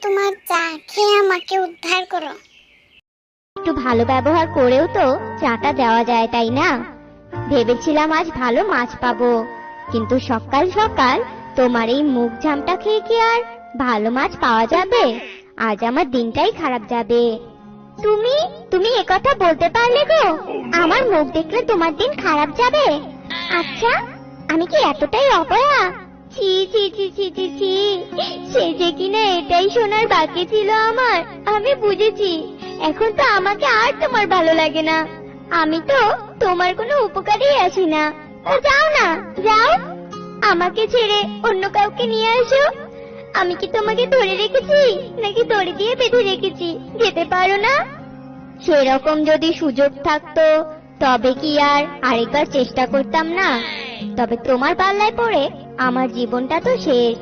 তোমার চা খেয়ে আমাকে উদ্ধার করো। একটু ভালো ব্যবহার করেও তো চাটা দেওয়া যায়, তাই না? ভেবেছিলাম আজ ভালো মাছ পাবো, কিন্তু সকাল সকাল তোমার এই মুখ ঝামটা খেয়ে কি আর ভালো মাছ পাওয়া যাবে? আজ আমার দিনটাই খারাপ যাবে। তুমি তুমি একথা বলতে পারলে গো? আমার মুখ দেখলে তোমার দিন খারাপ যাবে? আচ্ছা, আমি কি এতটাই অপয়া? ছি ছি ছি ছি ছি ছি, সে যে কিনা এটাই শোনার বাকি ছিল আমার। আমি বুঝেছি, এখন তো আমাকে আর তোমার ভালো লাগে না। আমি তো তোমার কোনো উপকারেই আসি না। তো যাও না, যাও, আমাকে ছেড়ে অন্য কাউকে নিয়ে আসো। আমি কি তোমাকে ধরে রেখেছি নাকি দড়ি দিয়ে বেঁধে রেখেছি? যেতে পারো না? সেরকম যদি সুযোগ থাকতো তবে কি আর আরেকবার চেষ্টা করতাম না? তবে তোমার পাল্লায় পড়ে আমার জীবনটা তো শেষ।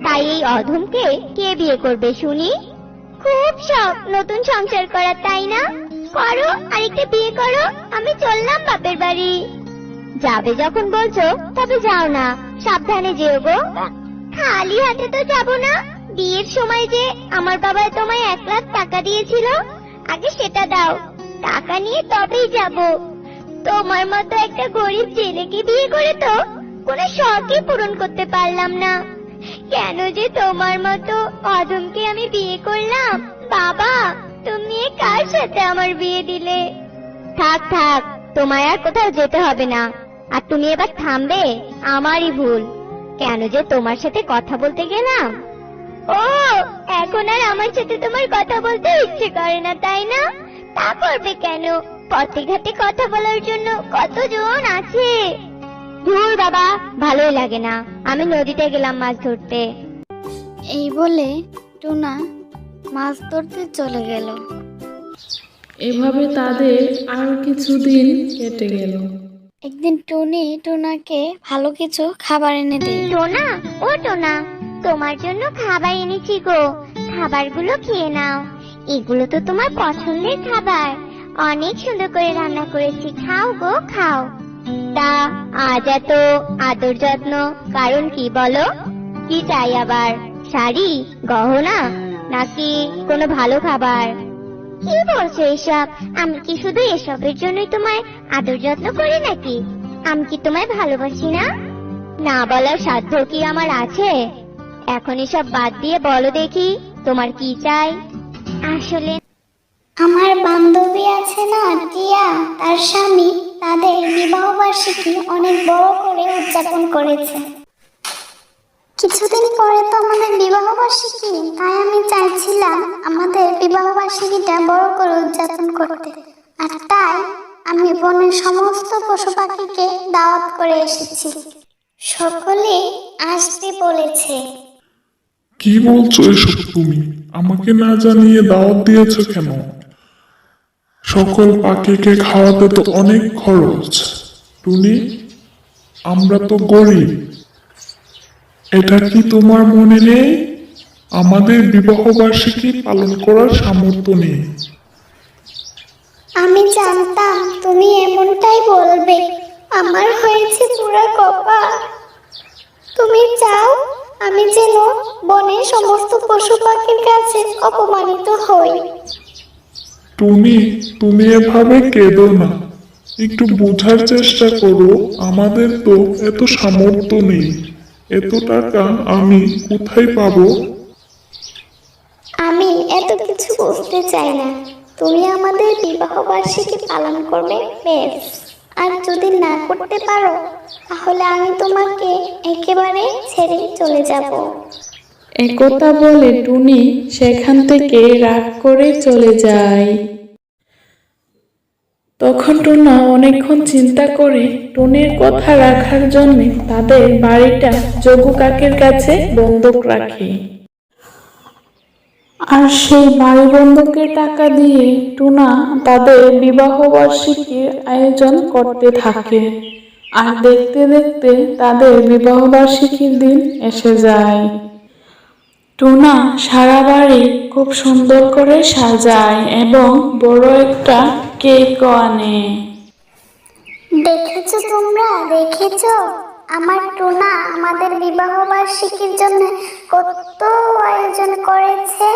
তাই এই অধমকে কে বিয়ে করবে শুনি? খুব শখ নতুন সংসার করার, তাই না? করো, আরেকটা বিয়ে করো। আমি চললাম বাপের বাড়ি। যাবে যখন বলছো তবে যাও না, সাবধানে যেও গো। খালি হাতে তো যাবো না। বিয়ের সময় যে আমার বাবা তোমায় 1 লাখ টাকা দিয়েছিল, আগে সেটা দাও। টাকা নিয়ে তবেই যাব। তোমার মতো একটা গরিব ছেলেকে বিয়ে করে তো কোনো শখই পূরণ করতে পারলাম না। কেন যে তোমার মতো অধমকে আমি বিয়ে করলাম? বাবা, তুমি কার সাথে আমার বিয়ে দিলে? থাক থাক, তোমায় আর কোথাও যেতে হবে না। আর তুমি এবার থামবে, আমারই ভুল। কেন যে তোমার সাথে কথা বলতে গেলাম। ও, এখন আর আমার সাথে তোমার কথা বলতে ইচ্ছে করে না, তাই না? তা করবে কেন? পথে ঘাটে কথা বলার জন্য কতজন আছে। ধুর বাবা, ভালোই লাগে না। আমি নদীতে গেলাম মাছ ধরতে। এই বলে টুনা মাছ ধরতে চলে গেল। এভাবে তাদের আর কিছুদিন কেটে গেল। একদিন টুনি টুনাকে ভালো কিছু খাবার এনে দেয়। টোনা, ও টোনা, তোমার জন্য খাবার এনেছি গো। খাবারগুলো খেয়ে নাও। এগুলো তো তোমার পছন্দের খাবার। অনেক সুন্দর করে রান্না করেছি, খাও গো খাও। তা আজ এত আদর যত্ন কারণ কি বলো? কি চাই আবার? শাড়ি, গহনা, নাকি কোনো ভালো খাবার? কি বলছো এসব? আমি কি শুধু এসবের জন্যই তোমায় আদর যত্ন করি নাকি? আমি কি তোমায় ভালোবাসি না? না বলার সাধ্য কি আমার আছে? এখন এসব বাদ দিয়ে বলো দেখি, তোমার কি চাই? আসলে আমার বান্ধবী আছে না টিয়া, তার স্বামী তাদের বিবাহ বার্ষিকী অনেক বড় করে উদযাপন করেছে। কিছুদিন পরে তো আমাদের বিবাহ বার্ষিকী, তাই আমি চাইছিলাম আমাদের বিবাহ বার্ষিকীটা বড় করে উদযাপন করতে। আর তাই আমি বনের সমস্ত পশু পাখিকে দাওয়াত করে এসেছি। সকলে আসতে বলেছে। কি বলছো এসব তুমি? আমাকে না জানিয়ে দাওয়াত দিয়েছো কেন? সকল পাখিকে খাওয়াতে তো অনেক খরচ। টুনি, আমরা তো গরিব। এটা কি তোমার মনে নেই? আমাদের বিবাহ বার্ষিকী পালন করার সামর্থ্য নেই। আমি জানতাম তুমি এমনটাই বলবে। আমার হয়েছে পুরা কপাল। তুমি চাও আমি যেন বনের সমস্ত পশু পাখির কাছে অপমানিত হই। টুনি, তুমি এভাবে কেঁদো না। একটু বোঝার চেষ্টা করো, আমাদের তো এত সামর্থ্য নেই। এত টাকা আমি কোথায় পাবো? আমি এত কিছু বুঝতে চাই না। তুমি আমাদের বিবাহ বার্ষিকী পালন করবে, বেশ। আর যদি না করতে পারো তাহলে আমি তোমাকে একেবারে ছেড়ে চলে যাব। একথা বলে টুনি সেখান থেকে রাগ করে চলে যায়। তখন টুনা অনেকক্ষণ চিন্তা করে টুনির কথা রাখার জন্য তাদের বাড়িটা যোগু কাকের কাছে বন্ধক রাখে। আর সেই বাড়ি বন্ধকের টাকা দিয়ে টুনা তাদের বিবাহ বার্ষিকীর আয়োজন করতে থাকে। আর দেখতে দেখতে তাদের বিবাহ বার্ষিকীর দিন এসে যায়। টুনা সারা বাড়ি খুব সুন্দর করে সাজায় এবং বড় একটা কেকও আনে। দেখেছো তোমরা, দেখেছো? আমার টুনা আমাদের বিবাহ বার্ষিকীর জন্য কত আয়োজন করেছে।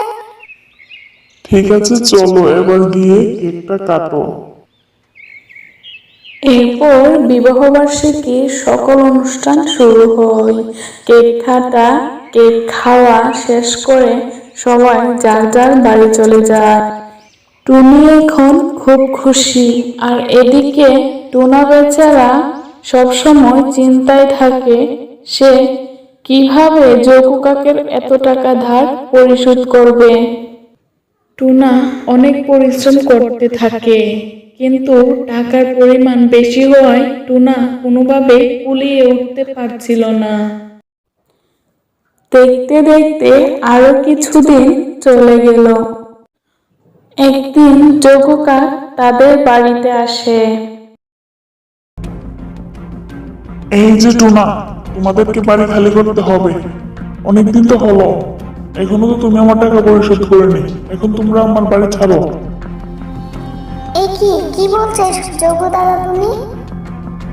ঠিক আছে, চলো এবার গিয়ে কেকটা কাটো। এরপর বিবাহবার্ষিকীর সকল অনুষ্ঠান শুরু হয়। কেক কাটা, কেক খাওয়া শেষ করে সবাই যার যার বাড়ি চলে যায়। টুনি এখন খুব খুশি, আর এদিকে টুনা বেচারা সবসময় চিন্তায় থাকে সে কিভাবে যোগু কাকের এত টাকা ধার পরিশোধ করবে। টুনা অনেক পরিশ্রম করতে থাকে, কিন্তু টাকার পরিমাণ বেশি হওয়ায় টুনা কোনোভাবে কুলিয়ে উঠতে পারছিল না। দেখতে দেখতে আরো কিছুদিন চলে গেল। একদিন যোগু কাক তাদের বাড়িতে আসে। এই যে টুনা, তোমাদেরকে বাড়ি খালি করতে হবে। অনেকদিন তো হলো, এখনো তো তুমি আমার টাকা পরিশোধ করেনি। এখন তোমরা আমার বাড়ি ছাড়ো। এ কি বলছো যোগু দাদা তুমি?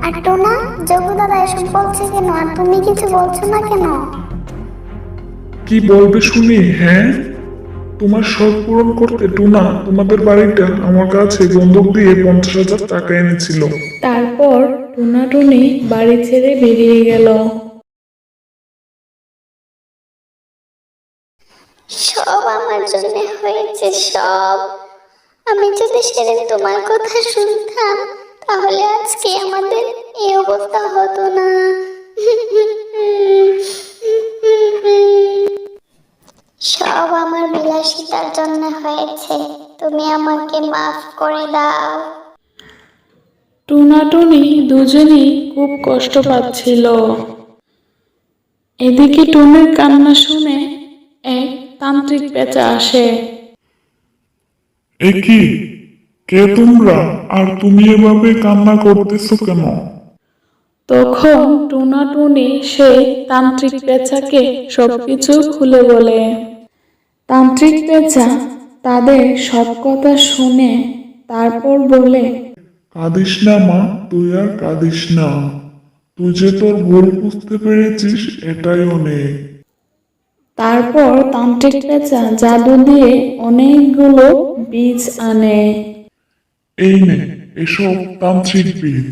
আর টোনা, যোগু দাদা এসব বলছে কেন, আর তুমি কিছু বলছো না কেন? কি বলবে শুনি? হ্যাঁ, তোমার শখ পূরণ করতে টুনা তোমাদের বাড়িটা আমার কাছে বন্ধক দিয়ে 50,000 টাকা এনেছিল। তারপর টুনা টুনি বাড়ি ছেড়ে বেরিয়ে গেল। সব আমার জন্য হয়েছে, সব। আমি যদি সেদিন তোমার কথা শুনতাম তাহলে আজকে আমাদের এই অবস্থা হতো না। সব আমার বিলাসিতার জন্য হয়েছে, তুমি আমাকে মাফ করে দাও। টুনা টুনি দুজনেই খুব কষ্ট পাচ্ছিল। এদিকে টুনির কান্না শুনে এক তান্ত্রিক পেঁচা আসে। এ কি, কে তোমরা? আর তুমি এভাবে কান্না করতেছো কেন? তখন টুনা টুনি সেই তান্ত্রিক পেঁচাকে সবকিছু খুলে বলে। তান্ত্রিক পেঁচা তাদের সব কথা শুনে তারপর বলে, কাঁদিস না মা, তুই আর কাঁদিস না। তুই যে তোর ভুল বুঝতে পেরেছিস এটাই অনেক। তারপর তান্ত্রিক পেঁচা জাদু দিয়ে অনেকগুলো বীজ আনে। এই নে, এসব তান্ত্রিক বীজ।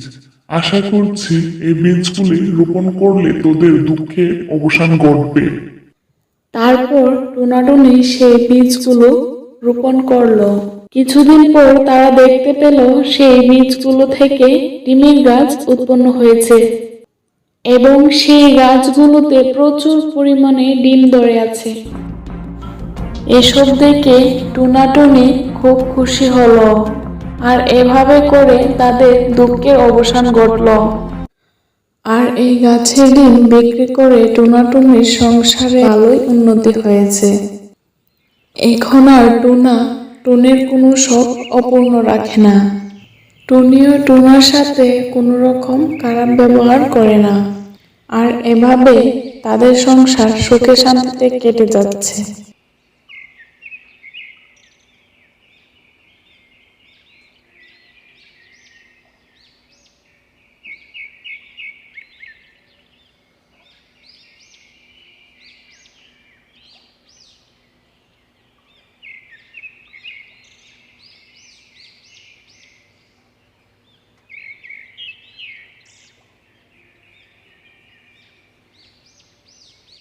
আশা করছি এই বীজগুলি রোপণ করলে তোদের দুঃখে অবসান ঘটবে। তারপর টুনাটুনি সেই বীজগুলো রোপণ করলো। কিছুদিন পর তারা দেখতে পেল সেই বীজগুলো থেকে ডিমের গাছ উৎপন্ন হয়েছে এবং সেই গাছগুলোতে প্রচুর পরিমাণে ডিম ধরে আছে। এসব দেখে টুনাটুনি খুব খুশি হলো, আর এভাবে করে তাদের দুঃখের অবসান ঘটলো। আর এই গাছের ডিম বিক্রি করে টুনাটুনির সংসারে ভালোই উন্নতি হয়েছে। এখন আর টুনা টুনির কোনো শখ অপূর্ণ রাখে না। টুনিও টুনার সাথে কোনো রকম খারাপ ব্যবহার করে না। আর এভাবে তাদের সংসার সুখে শান্তিতে কেটে যাচ্ছে।